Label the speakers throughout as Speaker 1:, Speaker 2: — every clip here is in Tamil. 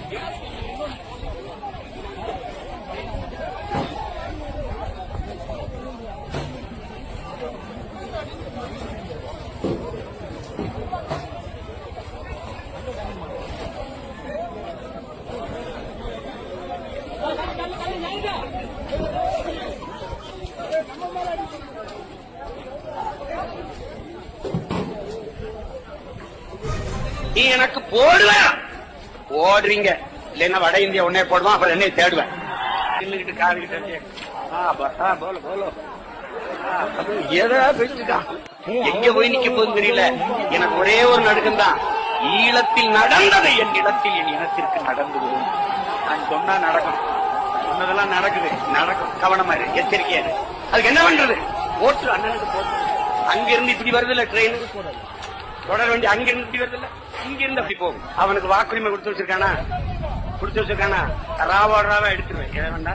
Speaker 1: நீ எனக்கு போடுவ போடுறீங்க இல்லன்னா வட இந்தியா உடனே போடுவான், அப்புறம் என்னை தேடுவேன். நின்னுகிட்டு காதுகிட்ட எங்க போய் நிக்க போகுது தெரியல. எனக்கு ஒரே ஒரு நடுக்கம் தான், ஈழத்தில் நடந்தது என் இடத்தில் என் இனத்திற்கு நடந்தது. நான் சொன்னா நடக்கும், சொன்னதெல்லாம் நடக்குது, நடக்கும். கவனமா இரு, எச்சரிக்கையா இரு. அதுக்கு என்ன பண்றது? ஓட்டு அண்ணனுக்கு போட்டு அங்கிருந்து இப்படி வருது இல்ல ட்ரெயின் தொடர வேண்டிய, அங்கிருந்து இப்படி வருது இல்ல, இங்கிருந்து அப்படி போகும். அவனுக்கு வாக்குரிமை கொடுத்து வச்சிருக்கானா ராவா எடுத்துருவேன். எதை வேண்டா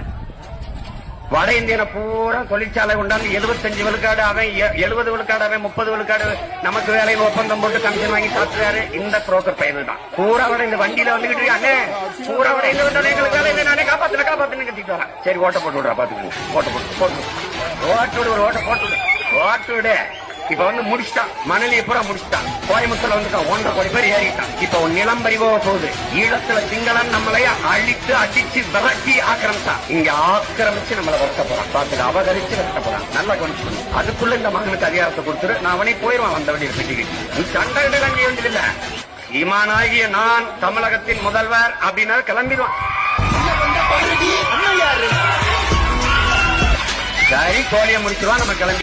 Speaker 1: வட இந்தியனை பூரா தொழிற்சாலை கொண்டாந்து 75 விழுக்காடு அவன், 70 விழுக்காடு அவன், 30 விழுக்காடு நமக்கு வேலையில் ஒப்பந்தம் போட்டு கமிஷன் வாங்கி சாப்பிடுறாரு. இந்த புரோக்கர் பையன் தான் பூரா விட இந்த வண்டியில வந்துகிட்டு அண்ணே பூரா விட இந்த வந்தாலும் எங்களுக்கு வேலை இல்லை, நானே காப்பாத்துன்னு கட்டிட்டு வரேன். சரி ஓட்ட போட்டு விடுறா, பாத்துக்கோங்க. ஓட்டு விடு, ஒரு ஓட்ட போட்டு ஓட்டு விடு. இப்ப வந்து முடிச்சுட்டான், மணலியை பூரா முடிச்சுட்டான். கோயம்புத்தூர்ல வந்துட்டான், 1.5 கோடி பேர் ஏறிட்டான். இப்ப நிலம் பறிவோக போகுது. ஈழத்துல சிங்களம் நம்மளைய அழித்து அடிச்சு விரட்டி ஆக்கிரமிச்சான். இங்க ஆக்கிரமிச்சு நம்மளை வருத்த போறான், பாத்துட்டு அபகரிச்சு வருத்த போறான். நல்லா கவனிச்சு, அதுக்குள்ள இந்த மகனுக்கு அதிகாரத்தை கொடுத்துரு, நான் அவனே போயிருவான். வந்த வண்டியில் பெட்டிக்கிட்டு நீ சண்டை அங்கே வேண்டியதில்லை. ஈமானாகிய நான் தமிழகத்தின் முதல்வர் அப்படின்னா கிளம்பிடுவான். சரி கோழியை முடிச்சிருவான், நம்ம கிளம்பி